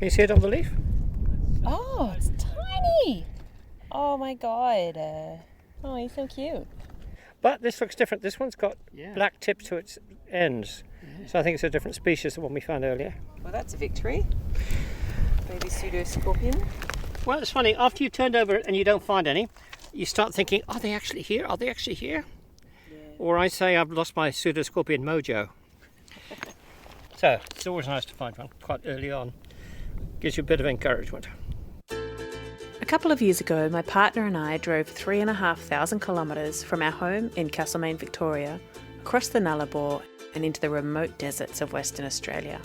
Can you see it on the leaf? Oh, it's tiny. Oh my God. Oh, he's so cute. But this looks different. This one's got black tips to its ends. So I think it's a different species than one we found earlier. Well, that's a victory. Baby pseudo-scorpion. Well, it's funny. After you've turned over and you don't find any, you start thinking, are they actually here? Are they actually here? Yeah. Or I say I've lost my pseudoscorpion mojo. So it's always nice to find one quite early on. Gives you a bit of encouragement. A couple of years ago, my partner and I drove 3,500 kilometres from our home in Castlemaine, Victoria, across the Nullarbor and into the remote deserts of Western Australia.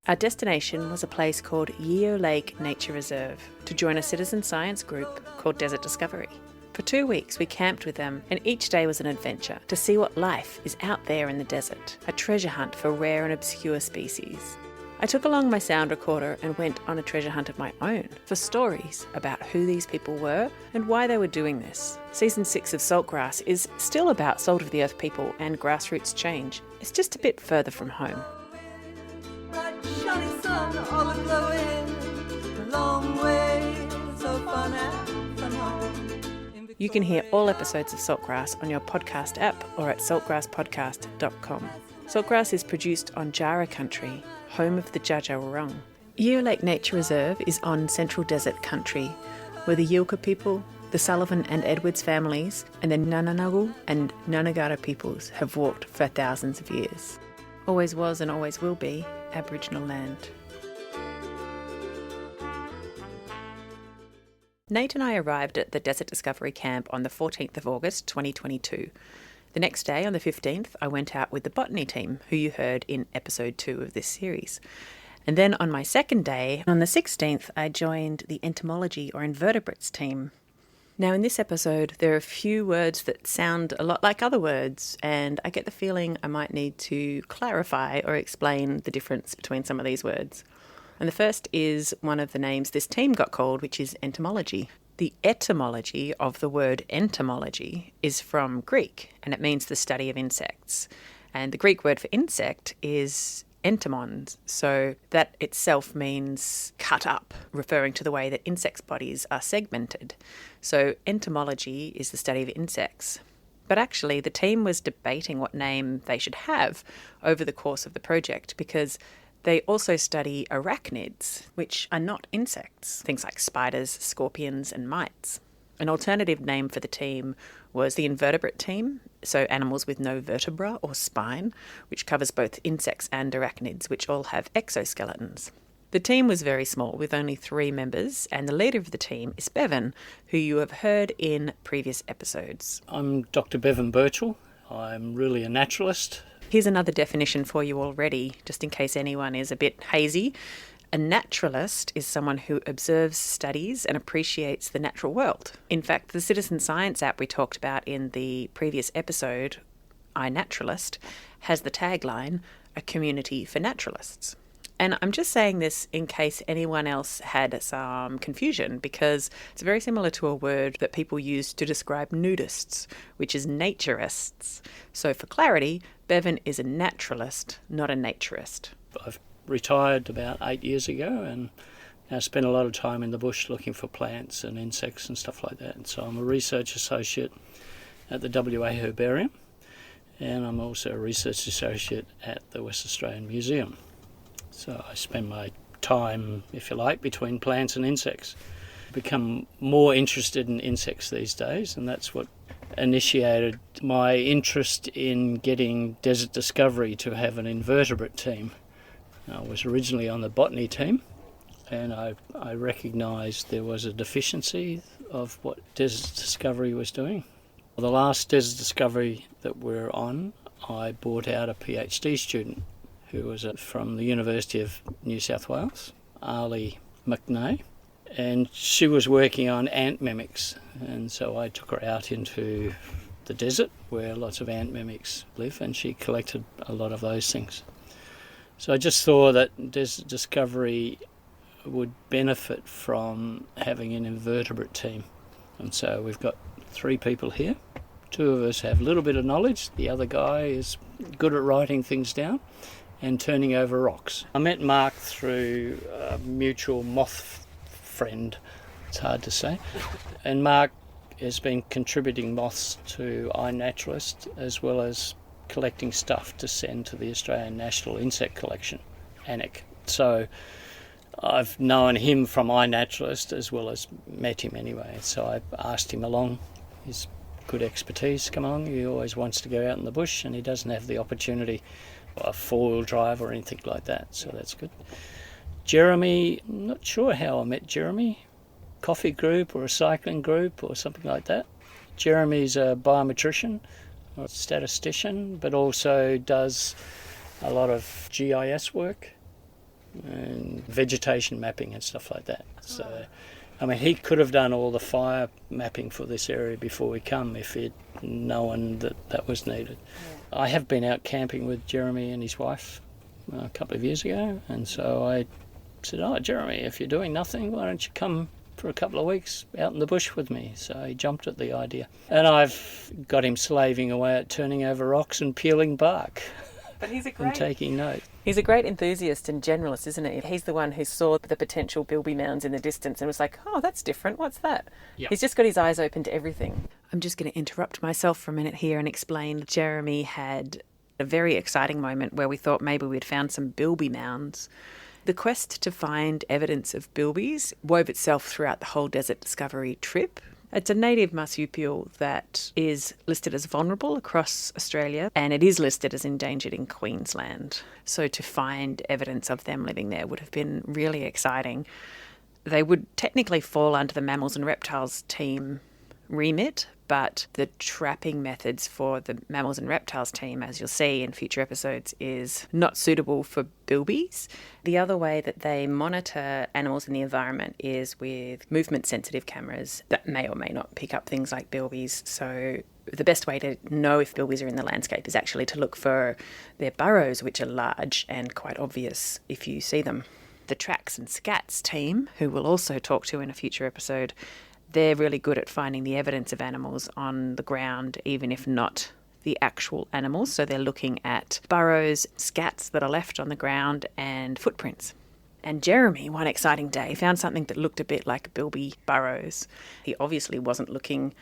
Our destination was a place called Yeo Lake Nature Reserve to join a citizen science group called Desert Discovery. For 2 weeks we camped with them, and each day was an adventure to see what life is out there in the desert, a treasure hunt for rare and obscure species. I took along my sound recorder and went on a treasure hunt of my own for stories about who these people were and why they were doing this. Season 6 of Saltgrass is still about salt-of-the-earth people and grassroots change. It's just a bit further from home. You can hear all episodes of Saltgrass on your podcast app or at saltgrasspodcast.com. Saltgrass is produced on Jara country, home of the Dja Dja Wurrung. Yeo Lake Nature Reserve is on Central Desert country, where the Yilka people, the Sullivan and Edwards families, and the Nunanagu and Nunagara peoples have walked for thousands of years. Always was and always will be Aboriginal land. Nate and I arrived at the Desert Discovery Camp on the 14th of August 2022. The next day, on the 15th, I went out with the botany team, who you heard in episode 2 of this series. And then on my second day, on the 16th, I joined the entomology or invertebrates team. Now, in this episode, there are a few words that sound a lot like other words, and I get the feeling I might need to clarify or explain the difference between some of these words. And the first is one of the names this team got called, which is entomology. The etymology of the word entomology is from Greek, and it means the study of insects. And the Greek word for insect is entomons, so that itself means cut up, referring to the way that insects' bodies are segmented. So entomology is the study of insects. But actually, the team was debating what name they should have over the course of the project, because they also study arachnids, which are not insects, things like spiders, scorpions, and mites. An alternative name for the team was the invertebrate team, so animals with no vertebra or spine, which covers both insects and arachnids, which all have exoskeletons. The team was very small, with only 3 members, and the leader of the team is Bevan, who you have heard in previous episodes. I'm Dr. Bevan Birchall. I'm really a naturalist. Here's another definition for you already, just in case anyone is a bit hazy. A naturalist is someone who observes, studies, and appreciates the natural world. In fact, the citizen science app we talked about in the previous episode, iNaturalist, has the tagline, "A community for naturalists." And I'm just saying this in case anyone else had some confusion, because it's very similar to a word that people use to describe nudists, which is naturists. So for clarity, Bevan is a naturalist, not a naturist. I've retired about 8 years ago and now spend a lot of time in the bush looking for plants and insects and stuff like that. And so I'm a research associate at the WA Herbarium, and I'm also a research associate at the West Australian Museum. So I spend my time, if you like, between plants and insects. I've become more interested in insects these days, and that's what initiated my interest in getting Desert Discovery to have an invertebrate team. I was originally on the botany team, and I recognised there was a deficiency of what Desert Discovery was doing. The last Desert Discovery that we're on, I brought out a PhD student who was from the University of New South Wales, Ali McNay, and she was working on ant mimics, and so I took her out into the desert where lots of ant mimics live, and she collected a lot of those things. So I just thought that Desert Discovery would benefit from having an invertebrate team, and so we've got 3 people here. 2 of us have a little bit of knowledge, the other guy is good at writing things down, and turning over rocks. I met Mark through a mutual moth friend, it's hard to say, and Mark has been contributing moths to iNaturalist as well as collecting stuff to send to the Australian National Insect Collection, ANIC. So I've known him from iNaturalist as well as met him anyway, so I asked him along. He's good expertise to come along. He always wants to go out in the bush and he doesn't have the opportunity, a four-wheel drive or anything like that, so that's good. Jeremy, I'm not sure how I met Jeremy. Coffee group or a cycling group or something like that. Jeremy's a biometrician or a statistician, but also does a lot of GIS work and vegetation mapping and stuff like that. So, I mean, he could have done all the fire mapping for this area before we come if he'd known that that was needed. Yeah. I have been out camping with Jeremy and his wife a couple of years ago, and so I said, "Oh, Jeremy, if you're doing nothing, why don't you come for a couple of weeks out in the bush with me?" So he jumped at the idea. And I've got him slaving away at turning over rocks and peeling bark. But he's and taking note. He's a great enthusiast and generalist, isn't he? He's the one who saw the potential bilby mounds in the distance and was like, "Oh, that's different. What's that?" Yep. He's just got his eyes open to everything. I'm just going to interrupt myself for a minute here and explain. Jeremy had a very exciting moment where we thought maybe we'd found some bilby mounds. The quest to find evidence of bilbies wove itself throughout the whole desert discovery trip. It's a native marsupial that is listed as vulnerable across Australia, and it is listed as endangered in Queensland. So to find evidence of them living there would have been really exciting. They would technically fall under the mammals and reptiles team remit, but the trapping methods for the mammals and reptiles team, as you'll see in future episodes, is not suitable for bilbies. The other way that they monitor animals in the environment is with movement-sensitive cameras that may or may not pick up things like bilbies. So the best way to know if bilbies are in the landscape is actually to look for their burrows, which are large and quite obvious if you see them. The tracks and scats team, who we'll also talk to in a future episode, they're really good at finding the evidence of animals on the ground, even if not the actual animals. So they're looking at burrows, scats that are left on the ground, and footprints. And Jeremy, one exciting day, found something that looked a bit like bilby burrows. He obviously wasn't looking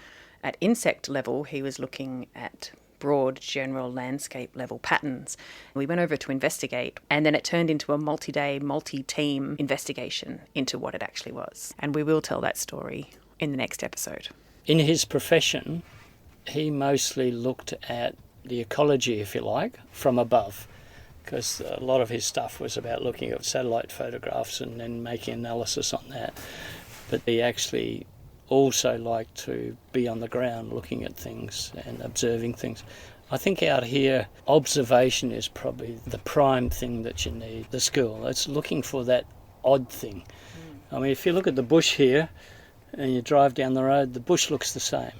at insect level, he was looking at broad general landscape level patterns. We went over to investigate, and then it turned into a multi-day, multi-team investigation into what it actually was. And we will tell that story in the next episode. In his profession, he mostly looked at the ecology, if you like, from above, because a lot of his stuff was about looking at satellite photographs and then making analysis on that. But he actually also liked to be on the ground looking at things and observing things. I think out here, observation is probably the prime thing that you need. The skill, it's looking for that odd thing. I mean, if you look at the bush here, and you drive down the road, the bush looks the same.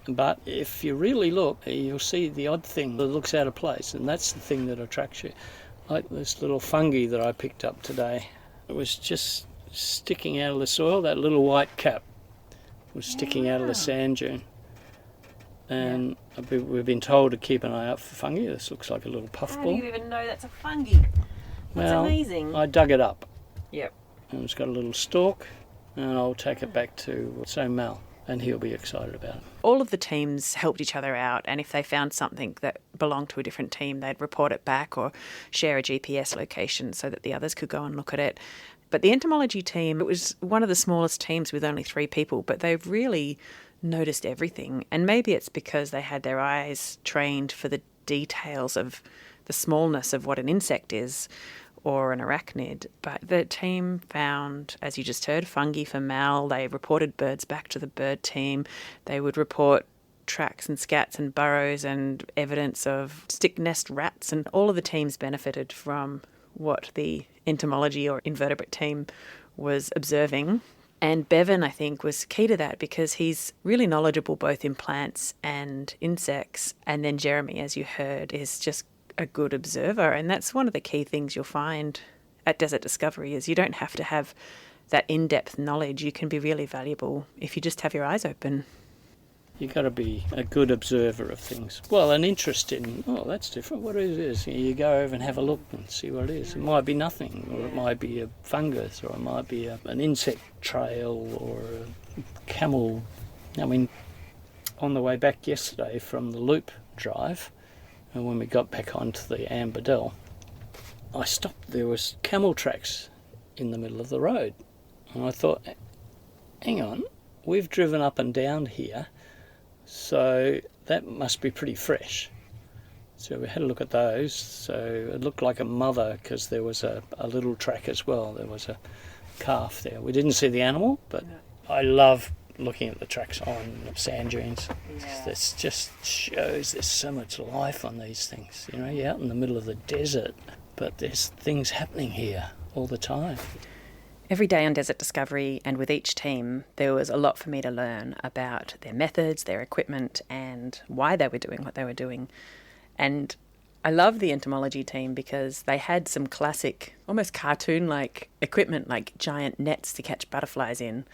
But if you really look, you'll see the odd thing that looks out of place, and that's the thing that attracts you. Like this little fungi that I picked up today. It was just sticking out of the soil, that little white cap was sticking out of the sand dune. And we've been told to keep an eye out for fungi. This looks like a little puffball. How do you even know that's a fungi? That's amazing. I dug it up. Yep. And it's got a little stalk. And I'll take it back to Mal, and he'll be excited about it. All of the teams helped each other out, and if they found something that belonged to a different team, they'd report it back or share a GPS location so that the others could go and look at it. But the entomology team, it was one of the smallest teams with only 3 people, but they've really noticed everything. And maybe it's because they had their eyes trained for the details of the smallness of what an insect is, or an arachnid. But the team found, as you just heard, fungi for Mal. They reported birds back to the bird team. They would report tracks and scats and burrows and evidence of stick nest rats, and all of the teams benefited from what the entomology or invertebrate team was observing. And Bevan, I think, was key to that because he's really knowledgeable both in plants and insects. And then Jeremy, as you heard, is just a good observer, and that's one of the key things you'll find at Desert Discovery is you don't have to have that in-depth knowledge. You can be really valuable if you just have your eyes open. You've got to be a good observer of things. Well, an interest in, oh, that's different, what is this? You go over and have a look and see what it is. It might be nothing, or it might be a fungus, or it might be an insect trail, or a camel. I mean, on the way back yesterday from the Loop drive, and when we got back onto the Amberdell, I stopped. There was camel tracks in the middle of the road. And I thought, hang on, we've driven up and down here, so that must be pretty fresh. So we had a look at those. So it looked like a mother, because there was a little track as well. There was a calf there. We didn't see the animal, but I love looking at the tracks on sand dunes. This just shows there's so much life on these things. You know, you're out in the middle of the desert, but there's things happening here all the time. Every day on Desert Discovery and with each team, there was a lot for me to learn about their methods, their equipment, and why they were doing what they were doing. And I love the entomology team because they had some classic, almost cartoon-like equipment, like giant nets to catch butterflies in.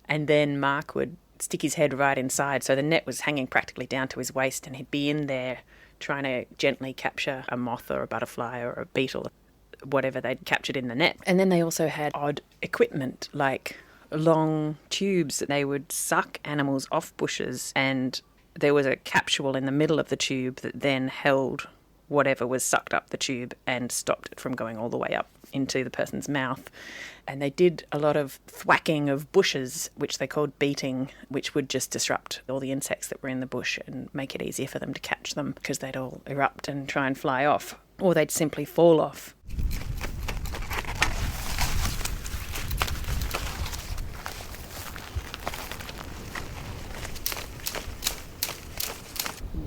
And then Mark would stick his head right inside, so the net was hanging practically down to his waist, and he'd be in there trying to gently capture a moth or a butterfly or a beetle, whatever they'd captured in the net. And then they also had odd equipment, like long tubes that they would suck animals off bushes, and there was a capsule in the middle of the tube that then held whatever was sucked up the tube and stopped it from going all the way up into the person's mouth. And they did a lot of thwacking of bushes, which they called beating, which would just disrupt all the insects that were in the bush and make it easier for them to catch them, because they'd all erupt and try and fly off, or they'd simply fall off.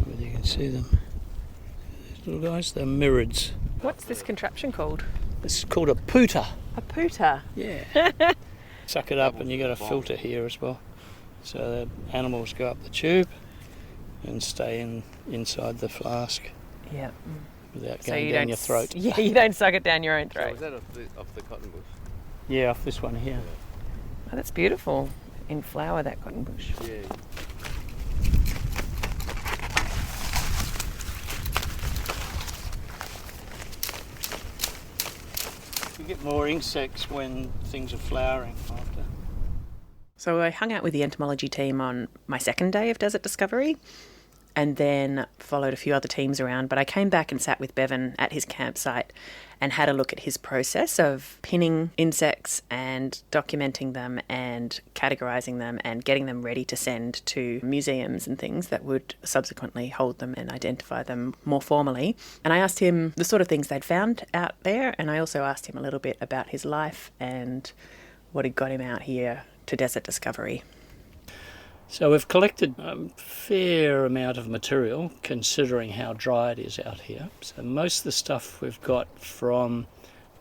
Whether you can see them. These little guys, they're mirids. What's this contraption called? It's called a pooter. A pooter? Yeah. Suck it up, and you got a filter here as well. So the animals go up the tube and stay inside the flask. Yeah. Without going down your throat. Yeah, you don't suck it down your own throat. So is that off the cotton bush? Yeah, off this one here. Oh, that's beautiful. In flower, that cotton bush. Yeah. You get more insects when things are flowering after. So I hung out with the entomology team on my second day of Desert Discovery, and then followed a few other teams around. But I came back and sat with Bevan at his campsite and had a look at his process of pinning insects and documenting them and categorising them and getting them ready to send to museums and things that would subsequently hold them and identify them more formally. And I asked him the sort of things they'd found out there, and I also asked him a little bit about his life and what had got him out here to Desert Discovery. So we've collected a fair amount of material considering how dry it is out here. So most of the stuff we've got from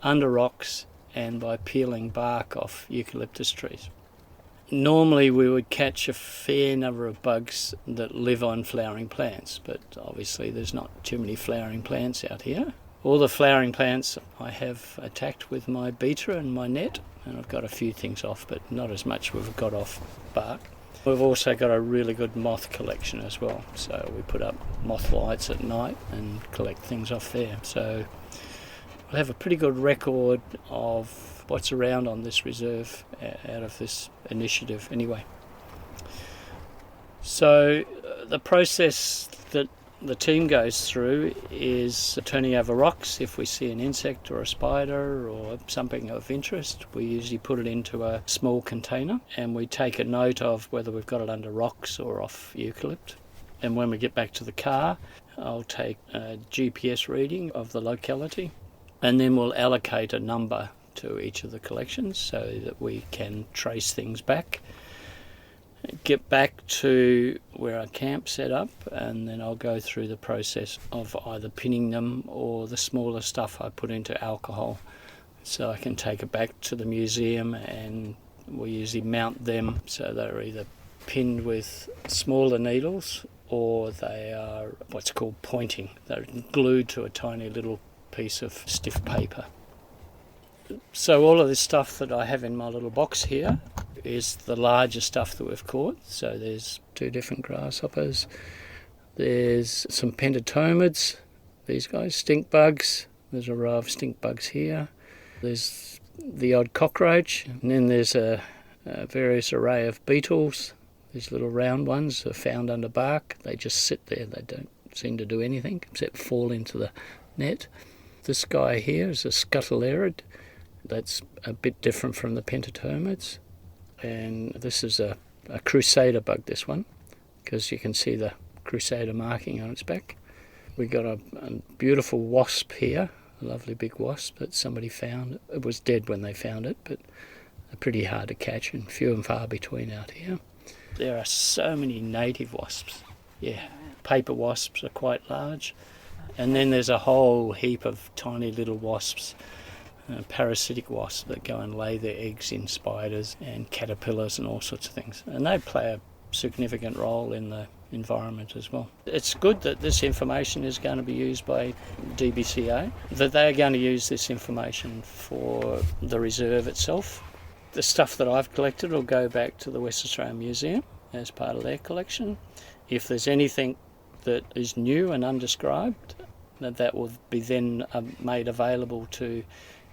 under rocks and by peeling bark off eucalyptus trees. Normally we would catch a fair number of bugs that live on flowering plants, but obviously there's not too many flowering plants out here. All the flowering plants I have attacked with my beater and my net, and I've got a few things off, but not as much we've got off bark. We've also got a really good moth collection as well, so we put up moth lights at night and collect things off there. So we'll have a pretty good record of what's around on this reserve out of this initiative anyway. So the process that the team goes through is turning over rocks. If we see an insect or a spider or something of interest, we usually put it into a small container and we take a note of whether we've got it under rocks or off eucalypt. And when we get back to the car, I'll take a GPS reading of the locality, and then we'll allocate a number to each of the collections so that we can trace things back. Get back to where our camp's set up, and then I'll go through the process of either pinning them or the smaller stuff I put into alcohol, so I can take it back to the museum, and we usually mount them so they're either pinned with smaller needles or they are what's called pointing. They're glued to a tiny little piece of stiff paper. So all of this stuff that I have in my little box here is the larger stuff that we've caught. So there's 2 different grasshoppers. There's some pentatomids, these guys, stink bugs. There's a row of stink bugs here. There's the odd cockroach, and then there's a various array of beetles. These little round ones are found under bark. They just sit there. They don't seem to do anything except fall into the net. This guy here is a scuttlerid. That's a bit different from the pentatomids. And this is a crusader bug, this one, because you can see the crusader marking on its back. We got a beautiful wasp here, a lovely big wasp that somebody found. It was dead when they found it, but they're pretty hard to catch and few and far between out here. There are so many native wasps. Yeah, paper wasps are quite large. And then there's a whole heap of tiny little wasps, parasitic wasps that go and lay their eggs in spiders and caterpillars and all sorts of things. And they play a significant role in the environment as well. It's good that this information is going to be used by DBCA, that they're going to use this information for the reserve itself. The stuff that I've collected will go back to the West Australian Museum as part of their collection. If there's anything that is new and undescribed, that will be then made available to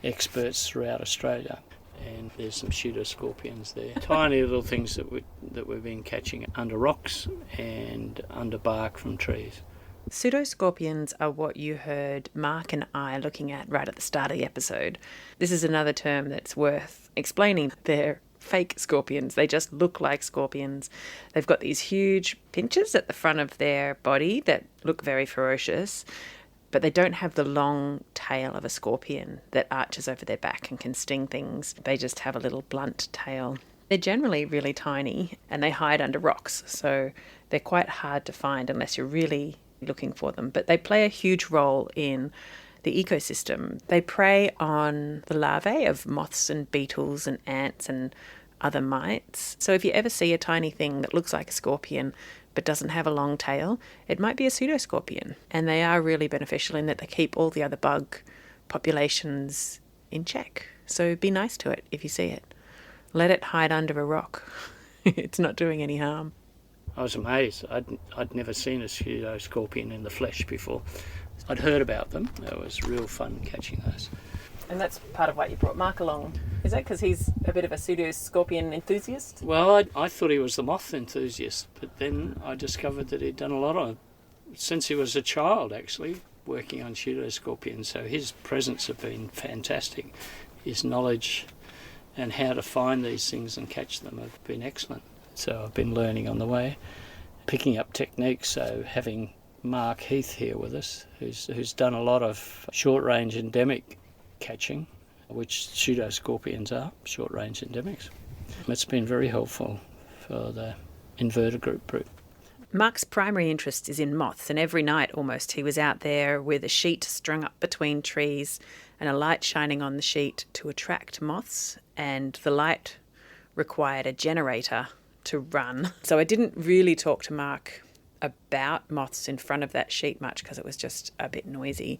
experts throughout Australia. And there's some pseudoscorpions there. Tiny little things that we've been catching under rocks and under bark from trees. Pseudoscorpions are what you heard Mark and I looking at right at the start of the episode. This is another term that's worth explaining. They're fake scorpions. They just look like scorpions. They've got these huge pinchers at the front of their body that look very ferocious, but they don't have the long tail of a scorpion that arches over their back and can sting things. They just have a little blunt tail. They're generally really tiny and they hide under rocks, so they're quite hard to find unless you're really looking for them. But they play a huge role in the ecosystem. They prey on the larvae of moths and beetles and ants and other mites. So if you ever see a tiny thing that looks like a scorpion but doesn't have a long tail, it might be a pseudoscorpion. And they are really beneficial in that they keep all the other bug populations in check. So be nice to it if you see it. Let it hide under a rock. It's not doing any harm. I was amazed. I'd never seen a pseudoscorpion in the flesh before. I'd heard about them. It was real fun catching those. And that's part of why you brought Mark along, is it? Because he's a bit of a pseudoscorpion enthusiast? Well, I thought he was the moth enthusiast, but then I discovered that he'd done a lot of, since he was a child actually, working on pseudoscorpions. So his presence has been fantastic. His knowledge and how to find these things and catch them have been excellent. So I've been learning on the way, picking up techniques. So having Mark Heath here with us, who's done a lot of short-range endemic catching, which pseudoscorpions are, short-range endemics. It's been very helpful for the invertebrate group. Mark's primary interest is in moths, and every night almost he was out there with a sheet strung up between trees and a light shining on the sheet to attract moths, and the light required a generator to run. So I didn't really talk to Mark about moths in front of that sheet much because it was just a bit noisy.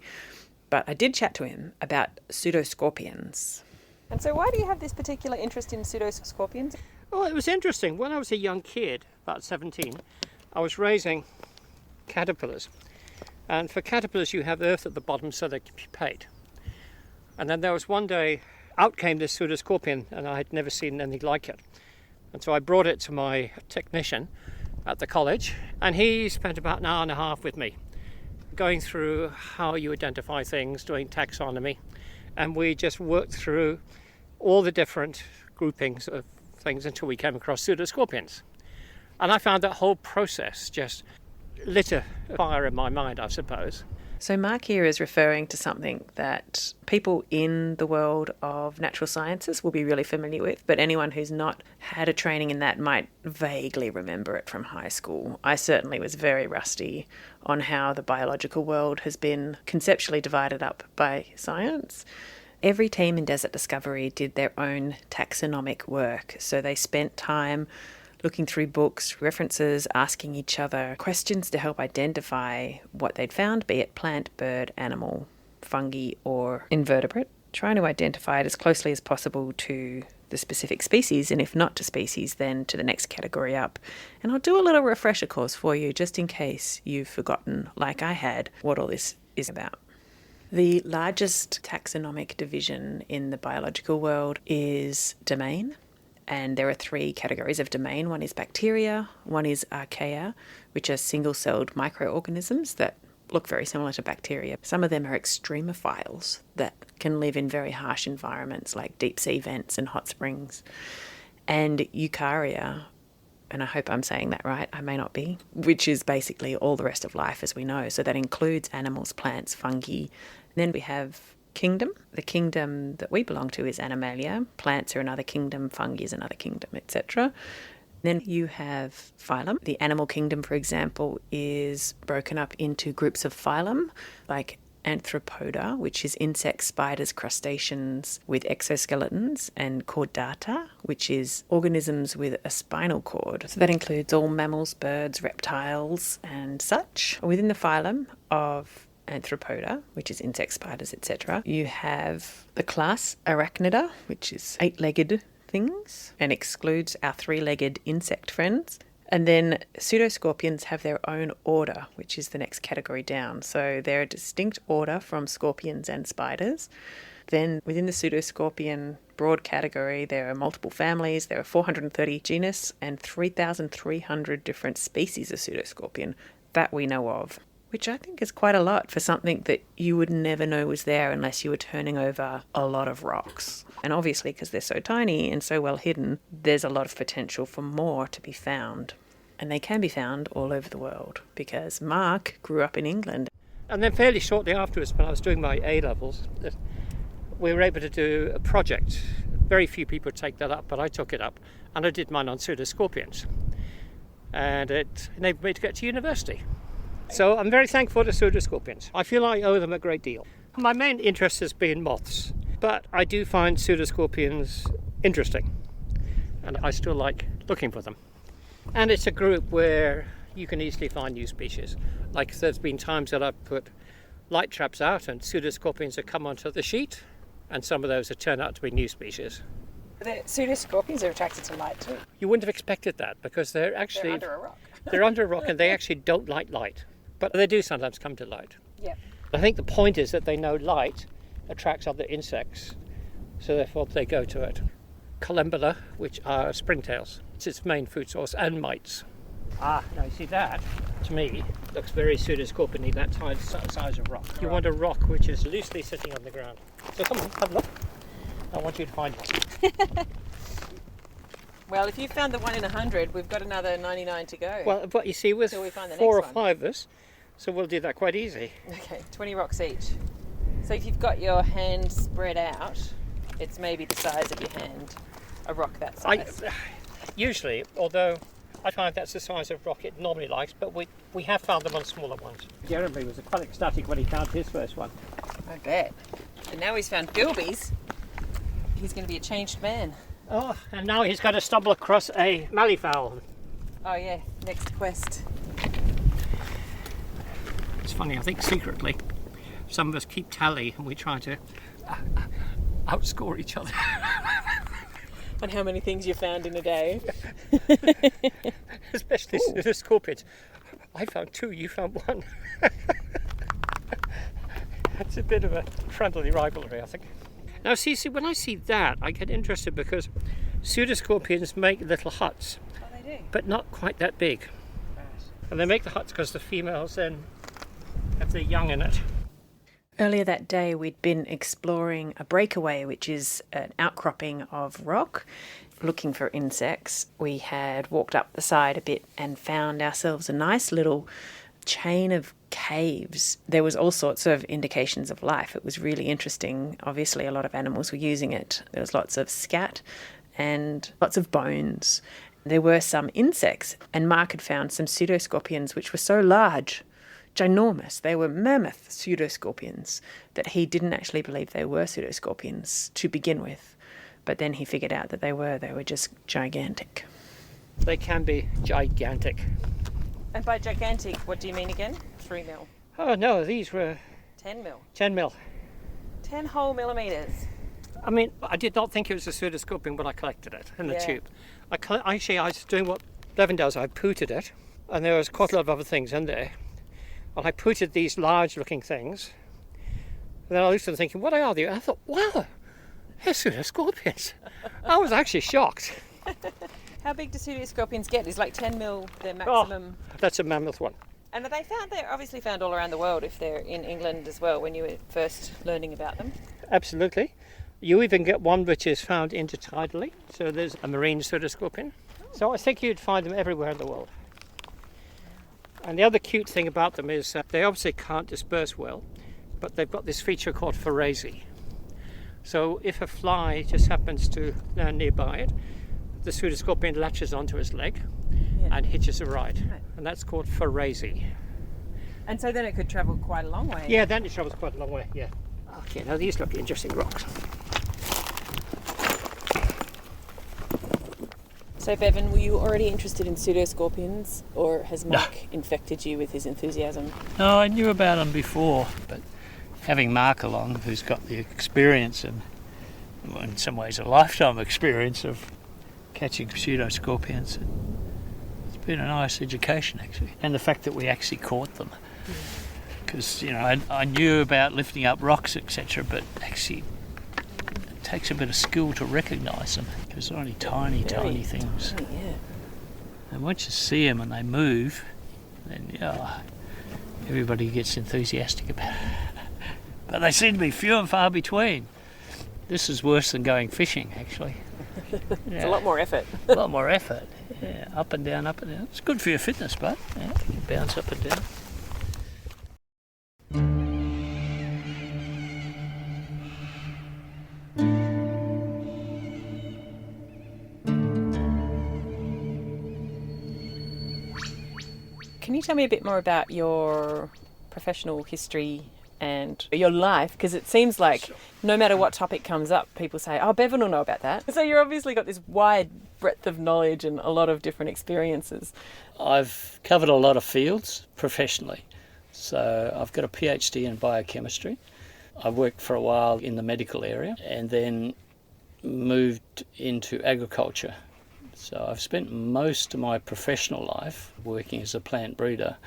But I did chat to him about pseudoscorpions. And so why do you have this particular interest in pseudoscorpions? Well, it was interesting. When I was a young kid, about 17, I was raising caterpillars. And for caterpillars, you have earth at the bottom so they can be paid. And then there was one day, out came this pseudoscorpion, and I had never seen anything like it. And so I brought it to my technician at the college, and he spent about an hour and a half with me, going through how you identify things, doing taxonomy, and we just worked through all the different groupings of things until we came across pseudoscorpions. And I found that whole process just lit a fire in my mind, I suppose. So Mark here is referring to something that people in the world of natural sciences will be really familiar with, but anyone who's not had a training in that might vaguely remember it from high school. I certainly was very rusty on how the biological world has been conceptually divided up by science. Every team in Desert Discovery did their own taxonomic work, so they spent time looking through books, references, asking each other questions to help identify what they'd found, be it plant, bird, animal, fungi or invertebrate, trying to identify it as closely as possible to the the specific species, and if not to species, then to the next category up. And I'll do a little refresher course for you, just in case you've forgotten, like I had, what all this is about. The largest taxonomic division in the biological world is domain. And there are 3 categories of domain. One is bacteria, one is archaea, which are single-celled microorganisms that look very similar to bacteria. Some of them are extremophiles that can live in very harsh environments like deep sea vents and hot springs. And eukarya, and I hope I'm saying that right, I may not be, which is basically all the rest of life as we know. So that includes animals, plants, fungi. Then we have kingdom. The kingdom that we belong to is Animalia. Plants are another kingdom, fungi is another kingdom, etc. Then you have phylum. The animal kingdom, for example, is broken up into groups of phylum, like Arthropoda, which is insects, spiders, crustaceans with exoskeletons, and Chordata, which is organisms with a spinal cord. So that includes all mammals, birds, reptiles, and such. Within the phylum of Arthropoda, which is insects, spiders, etc., you have the class Arachnida, which is 8-legged things and excludes our 3-legged insect friends. And then pseudoscorpions have their own order, which is the next category down. So they're a distinct order from scorpions and spiders. Then within the pseudoscorpion broad category, there are multiple families. There are 430 genus and 3,300 different species of pseudoscorpion that we know of, which I think is quite a lot for something that you would never know was there unless you were turning over a lot of rocks. And obviously, because they're so tiny and so well hidden, there's a lot of potential for more to be found. And they can be found all over the world, because Mark grew up in England. And then fairly shortly afterwards, when I was doing my A-levels, we were able to do a project. Very few people take that up, but I took it up, and I did mine on pseudoscorpions. And it enabled me to get to university. So I'm very thankful to pseudoscorpions. I feel I owe them a great deal. My main interest has been moths, but I do find pseudoscorpions interesting, and I still like looking for them. And it's a group where you can easily find new species. Like there's been times that I've put light traps out and pseudoscorpions have come onto the sheet, and some of those have turned out to be new species. The pseudoscorpions are attracted to light too. You wouldn't have expected that, because they're Under a rock. they're under a rock and they actually don't like light. But they do sometimes come to light. Yeah. I think the point is that they know light attracts other insects, so therefore they go to it. Collembola, which are springtails. It's its main food source, and mites. Now you see that, to me, looks very pseudoscorpion-y, that tiny size of rock. You want a rock which is loosely sitting on the ground. So come on, have a look. I want you to find one. Well, if you found the 1 in 100, we've got another 99 to go. Well, but you see, with Till we find the 4 or next 5 of us, so we'll do that quite easy. Okay, 20 rocks each. So if you've got your hand spread out, it's maybe the size of your hand, a rock that size. Usually, although I find that's the size of rock it normally likes, but we have found them on smaller ones. Jeremy was quite ecstatic when he found his first one. I bet. And now he's found bilbies. He's going to be a changed man. Oh, and now he's going to stumble across a malleefowl. Oh yeah, next quest. It's funny, I think secretly some of us keep tally and we try to outscore each other. On how many things you found in a day. Especially the scorpions. I found 2, you found 1. It's a bit of a friendly rivalry, I think. Now see, when I see that, I get interested because pseudoscorpions make little huts. Oh, they do? But not quite that big. And they make the huts because the females then have their young in it. Earlier that day, we'd been exploring a breakaway, which is an outcropping of rock, looking for insects. We had walked up the side a bit and found ourselves a nice little chain of caves. There was all sorts of indications of life. It was really interesting. Obviously, a lot of animals were using it. There was lots of scat and lots of bones. There were some insects, and Mark had found some pseudoscorpions which were so large, ginormous. They were mammoth pseudoscorpions that he didn't actually believe they were pseudoscorpions to begin with. But then he figured out that they were just gigantic. They can be gigantic. And by gigantic, what do you mean again? 3 mil? Oh no, these were 10 mil? 10 mil. 10 whole millimetres? I mean, I did not think it was a pseudoscorpion when I collected it in the tube. Actually, I was doing what Levin does. I pooted it, and there was quite a lot of other things in there. And I pooted these large-looking things. And then I looked at them thinking, what are they? And I thought, wow, they're pseudoscorpions. I was actually shocked. How big do pseudoscorpions get? Is like 10 mil their maximum? Oh, that's a mammoth one. And are they found? They're obviously found all around the world if they're in England as well, when you were first learning about them. Absolutely. You even get one which is found intertidally. So there's a marine pseudoscorpion. So I think you'd find them everywhere in the world. And the other cute thing about them is that they obviously can't disperse well, but they've got this feature called phorazy. So if a fly just happens to land nearby it, the pseudoscorpion latches onto its leg and hitches a ride. Right. And that's called phorazy. And so then it could travel quite a long way. Yeah, then it travels quite a long way, yeah. Okay, now these look interesting rocks. So Bevan, were you already interested in pseudoscorpions, or has Mark infected you with his enthusiasm? No, I knew about them before, but having Mark along, who's got the experience and, in some ways, a lifetime experience of catching pseudoscorpions, it's been a nice education actually. And the fact that we actually caught them, because I knew about lifting up rocks, etc., but actually it takes a bit of skill to recognise them because they're only tiny things. Tiny, yeah. And once you see them and they move, then everybody gets enthusiastic about it. But they seem to be few and far between. This is worse than going fishing, actually. It's a lot more effort. A lot more effort. Yeah, up and down, up and down. It's good for your fitness, but you bounce up and down. Can you tell me a bit more about your professional history and your life? Because it seems like no matter what topic comes up, people say, oh, Bevan will know about that. So you've obviously got this wide breadth of knowledge and a lot of different experiences. I've covered a lot of fields professionally. So I've got a PhD in biochemistry. I worked for a while in the medical area and then moved into agriculture. So I've spent most of my professional life working as a plant breeder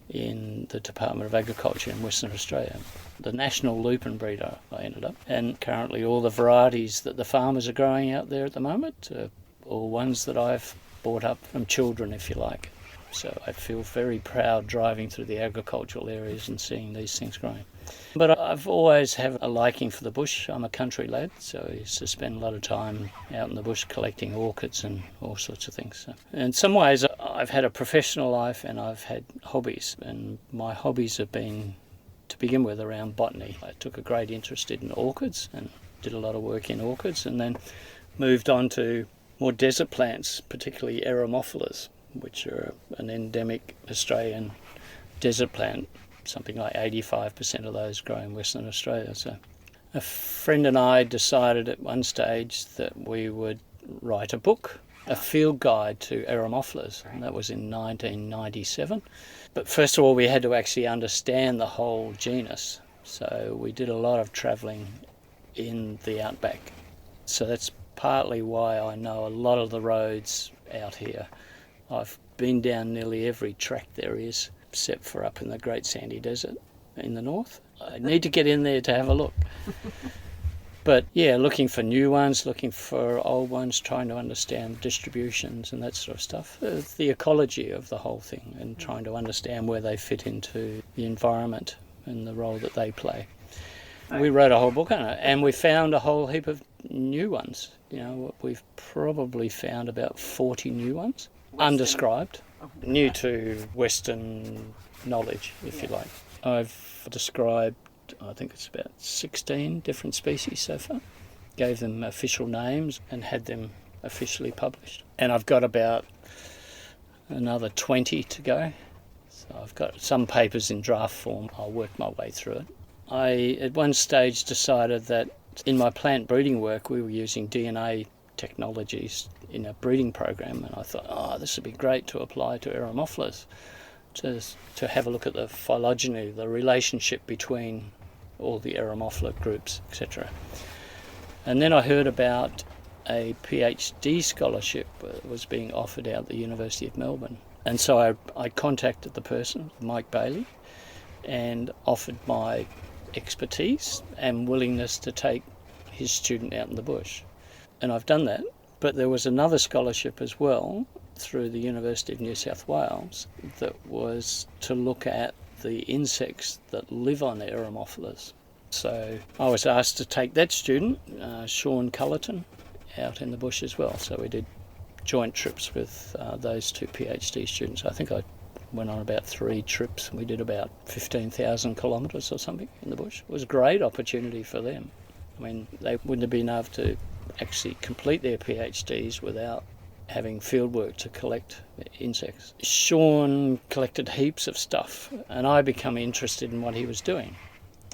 in the Department of Agriculture in Western Australia. The national lupin breeder I ended up, and currently all the varieties that the farmers are growing out there at the moment are all ones that I've brought up from children, if you like. So I feel very proud driving through the agricultural areas and seeing these things growing. But I've always had a liking for the bush. I'm a country lad, so I used to spend a lot of time out in the bush collecting orchids and all sorts of things. So in some ways, I've had a professional life and I've had hobbies. And my hobbies have been, to begin with, around botany. I took a great interest in orchids and did a lot of work in orchids, and then moved on to more desert plants, particularly Eremophilas, which are an endemic Australian desert plant. Something like 85% of those grow in Western Australia. So a friend and I decided at one stage that we would write a book, a field guide to Eremophilas, and that was in 1997. But first of all, we had to actually understand the whole genus. So we did a lot of travelling in the outback. So that's partly why I know a lot of the roads out here. I've been down nearly every track there is, except for up in the Great Sandy Desert in the north. I need to get in there to have a look. But yeah, looking for new ones, looking for old ones, trying to understand distributions and that sort of stuff. The ecology of the whole thing and trying to understand where they fit into the environment and the role that they play. We wrote a whole book on it, and we found a whole heap of new ones. We've probably found about 40 new ones, undescribed. New to Western knowledge, if you like. I've described, I think it's about 16 different species so far. Gave them official names and had them officially published. And I've got about another 20 to go. So I've got some papers in draft form. I'll work my way through it. I, at one stage, decided that in my plant breeding work, we were using DNA technologies in a breeding program, and I thought, this would be great to apply to Eremophilas, to have a look at the phylogeny, the relationship between all the Eremophila groups, etc. And then I heard about a PhD scholarship that was being offered out at the University of Melbourne. And so I contacted the person, Mike Bailey, and offered my expertise and willingness to take his student out in the bush. And I've done that. But there was another scholarship as well through the University of New South Wales that was to look at the insects that live on Aeromophilus. So I was asked to take that student, Sean Cullerton, out in the bush as well. So we did joint trips with those two PhD students. I think I went on about 3 trips and we did about 15,000 kilometres or something in the bush. It was a great opportunity for them. I mean, they wouldn't have been able to actually complete their PhDs without having fieldwork to collect insects. Sean collected heaps of stuff and I became interested in what he was doing.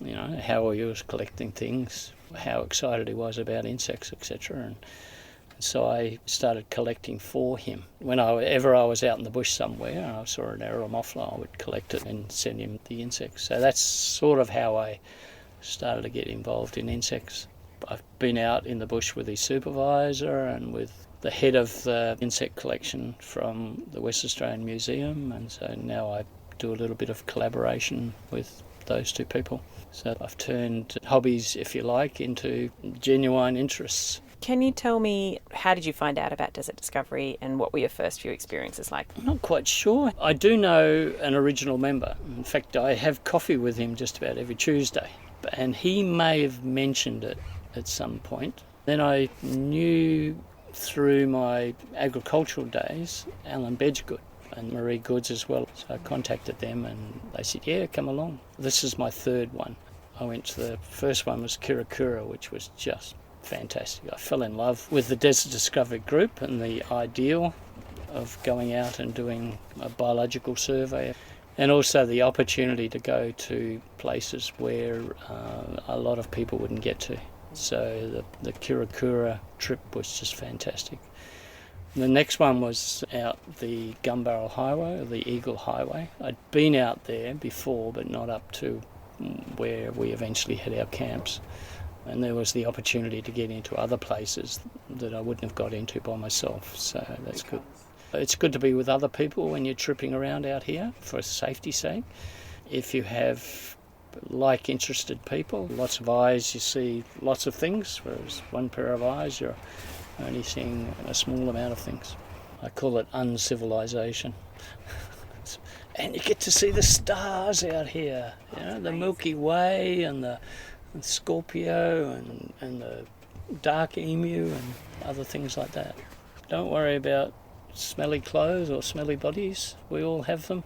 You know, how he was collecting things, how excited he was about insects, etc. And so I started collecting for him. Whenever I was out in the bush somewhere and I saw an Aeromophila, I would collect it and send him the insects. So that's sort of how I started to get involved in insects. I've been out in the bush with his supervisor and with the head of the insect collection from the West Australian Museum, and so now I do a little bit of collaboration with those two people. So I've turned hobbies, if you like, into genuine interests. Can you tell me, how did you find out about Desert Discovery and what were your first few experiences like? I'm not quite sure. I do know an original member. In fact, I have coffee with him just about every Tuesday, and he may have mentioned it at some point. Then I knew through my agricultural days Alan Bedgegood and Marie Goods as well. So I contacted them and they said, yeah, come along. This is my 3rd one. I went to the first one was Kirakura, which was just fantastic. I fell in love with the Desert Discovery group and the ideal of going out and doing a biological survey, and also the opportunity to go to places where a lot of people wouldn't get to. So the Kirakura trip was just fantastic. The next one was out the Gumbarrel Highway, or the Eagle Highway. I'd been out there before, but not up to where we eventually had our camps. And there was the opportunity to get into other places that I wouldn't have got into by myself, so that's good. It's good to be with other people when you're tripping around out here for safety's sake. If you have interested people, lots of eyes, you see lots of things, whereas one pair of eyes, you're only seeing a small amount of things. I call it uncivilization. And you get to see the stars out here, you know, the Milky Way and the Scorpio and the dark emu and other things like that. Don't worry about smelly clothes or smelly bodies. We all have them.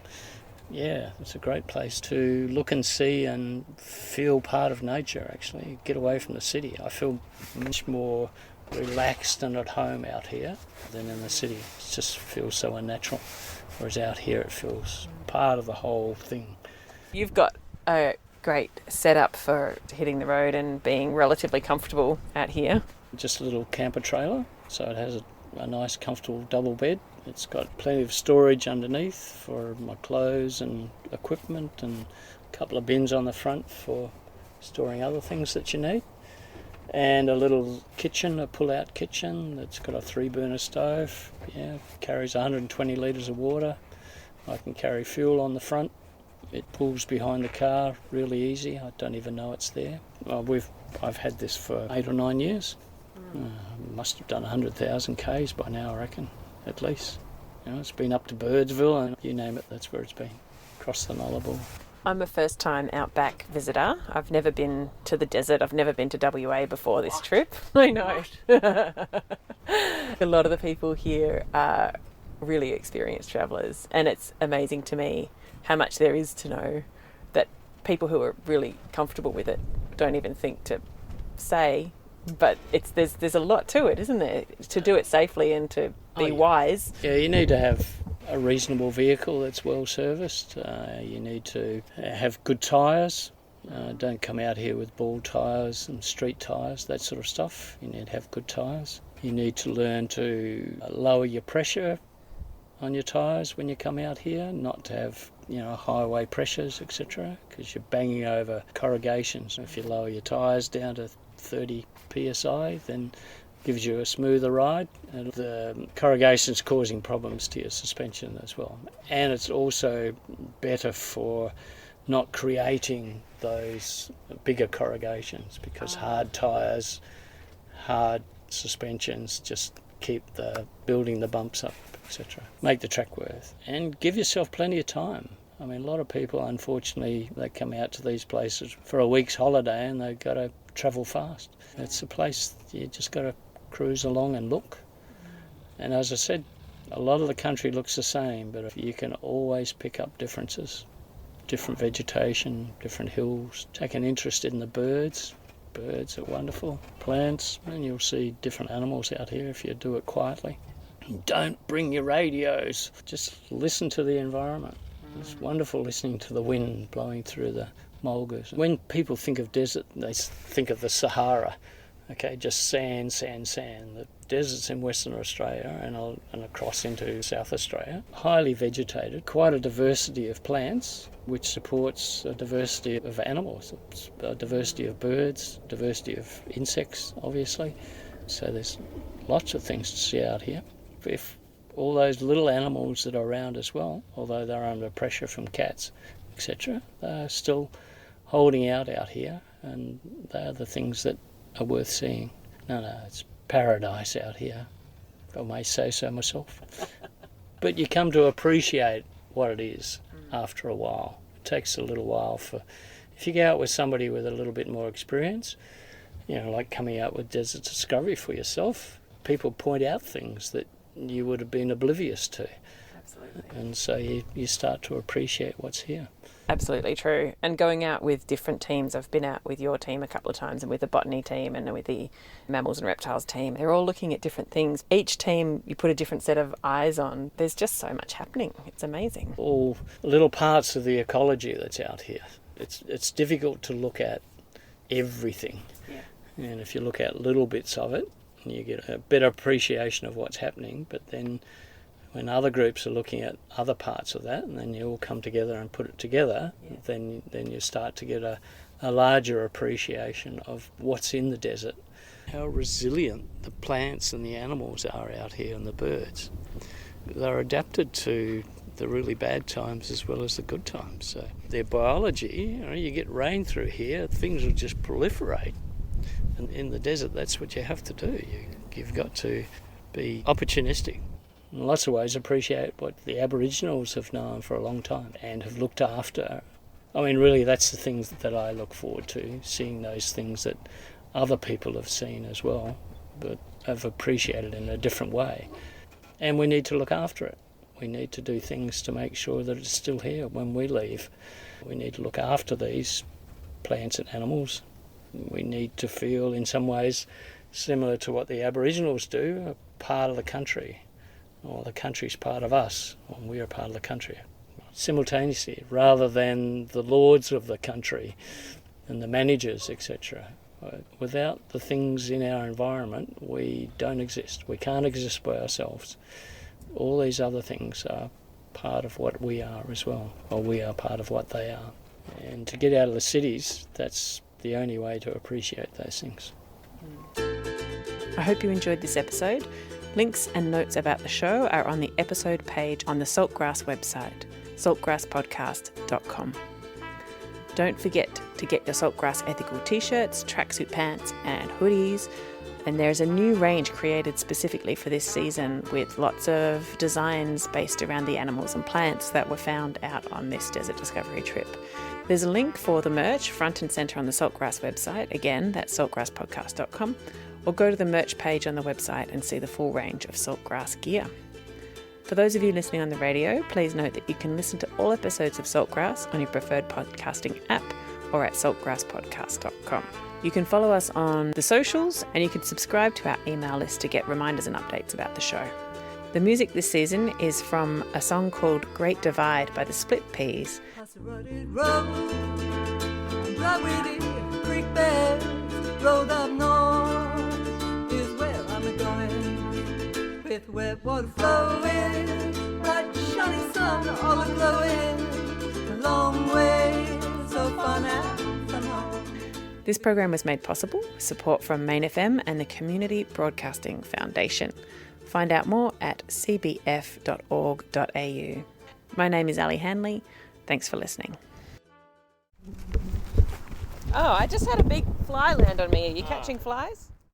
Yeah, it's a great place to look and see and feel part of nature, actually. Get away from the city. I feel much more relaxed and at home out here than in the city. It just feels so unnatural. Whereas out here it feels part of the whole thing. You've got a great setup for hitting the road and being relatively comfortable out here. Just a little camper trailer, so it has a nice comfortable double bed. It's got plenty of storage underneath for my clothes and equipment, and a couple of bins on the front for storing other things that you need. And a little kitchen, a pull-out kitchen that's got a 3-burner stove. Yeah, carries 120 litres of water. I can carry fuel on the front. It pulls behind the car really easy. I don't even know it's there. I've had this for 8 or 9 years. Must have done 100,000 Ks by now, I reckon, at least. You know, it's been up to Birdsville and you name it, that's where it's been. Across the Nullarbor. I'm a first-time outback visitor. I've never been to the desert. I've never been to WA before this trip. I know. A lot of the people here are really experienced travellers, and it's amazing to me how much there is to know that people who are really comfortable with it don't even think to say. But there's a lot to it, isn't there? To do it safely and to be wise. Yeah, you need to have a reasonable vehicle that's well serviced. You need to have good tyres. Don't come out here with ball tyres and street tyres, that sort of stuff. You need to have good tyres. You need to learn to lower your pressure on your tyres when you come out here, not to have highway pressures, etc., because you're banging over corrugations. If you lower your tyres down to 30 psi, then gives you a smoother ride, and the corrugation's causing problems to your suspension as well. And it's also better for not creating those bigger corrugations, because hard tyres, hard suspensions just keep building the bumps up, etc. Make the track worth, and give yourself plenty of time. I mean, a lot of people, unfortunately, they come out to these places for a week's holiday and they've got to travel fast. It's a place you just got to cruise along and look. And as I said, a lot of the country looks the same, but you can always pick up differences. Different vegetation, different hills. Take an interest in the birds. Birds are wonderful. Plants, and you'll see different animals out here if you do it quietly. Don't bring your radios. Just listen to the environment. It's wonderful listening to the wind blowing through the mulgas. When people think of desert, they think of the Sahara. Okay, just sand, sand, sand. The deserts in Western Australia and across into South Australia, highly vegetated, quite a diversity of plants, which supports a diversity of animals, a diversity of birds, diversity of insects, obviously. So there's lots of things to see out here. If all those little animals that are around as well, although they're under pressure from cats, etc., they're still holding out here, and they're the things that are worth seeing. No, it's paradise out here, if I may say so myself. But you come to appreciate what it is after a while. It takes a little while if you go out with somebody with a little bit more experience, like coming out with Desert Discovery for yourself, people point out things that you would have been oblivious to. Absolutely. And so you start to appreciate what's here. Absolutely true. And going out with different teams, I've been out with your team a couple of times and with the botany team and with the mammals and reptiles team. They're all looking at different things. Each team, you put a different set of eyes on. There's just so much happening. It's amazing. All little parts of the ecology that's out here. It's difficult to look at everything. Yeah. And if you look at little bits of it, you get a better appreciation of what's happening. But then when other groups are looking at other parts of that, and then you all come together and put it together, then you start to get a larger appreciation of what's in the desert, how resilient the plants and the animals are out here, and the birds. They're adapted to the really bad times as well as the good times. So their biology, you get rain through here, things will just proliferate. And in the desert, that's what you have to do. You've got to be opportunistic. In lots of ways, appreciate what the Aboriginals have known for a long time and have looked after. I mean, really, that's the things that I look forward to, seeing those things that other people have seen as well, but have appreciated in a different way. And we need to look after it. We need to do things to make sure that it's still here when we leave. We need to look after these plants and animals. We need to feel, in some ways, similar to what the Aboriginals do, a part of the country, or the country's part of us, or we're a part of the country, simultaneously, rather than the lords of the country and the managers, etc. Without the things in our environment, we don't exist. We can't exist by ourselves. All these other things are part of what we are as well, or we are part of what they are. And to get out of the cities, that's the only way to appreciate those things. I hope you enjoyed this episode. Links and notes about the show are on the episode page on the Saltgrass website, saltgrasspodcast.com. Don't forget to get your Saltgrass ethical t-shirts, tracksuit pants and hoodies. And there's a new range created specifically for this season with lots of designs based around the animals and plants that were found out on this Desert Discovery trip. There's a link for the merch front and centre on the Saltgrass website. Again, that's saltgrasspodcast.com. Or go to the merch page on the website and see the full range of Saltgrass gear. For those of you listening on the radio, please note that you can listen to all episodes of Saltgrass on your preferred podcasting app or at saltgrasspodcast.com. You can follow us on the socials and you can subscribe to our email list to get reminders and updates about the show. The music this season is from a song called Great Divide by the Split Peas. Road up north is where I'm going, with wet water flowing, bright shining sun all a-glowing, a long way so far now from home. This program was made possible with support from Main FM and the Community Broadcasting Foundation. Find out more at cbf.org.au. My name is Ali Hanley. Thanks for listening. Oh, I just had a big fly land on me. Are you catching flies?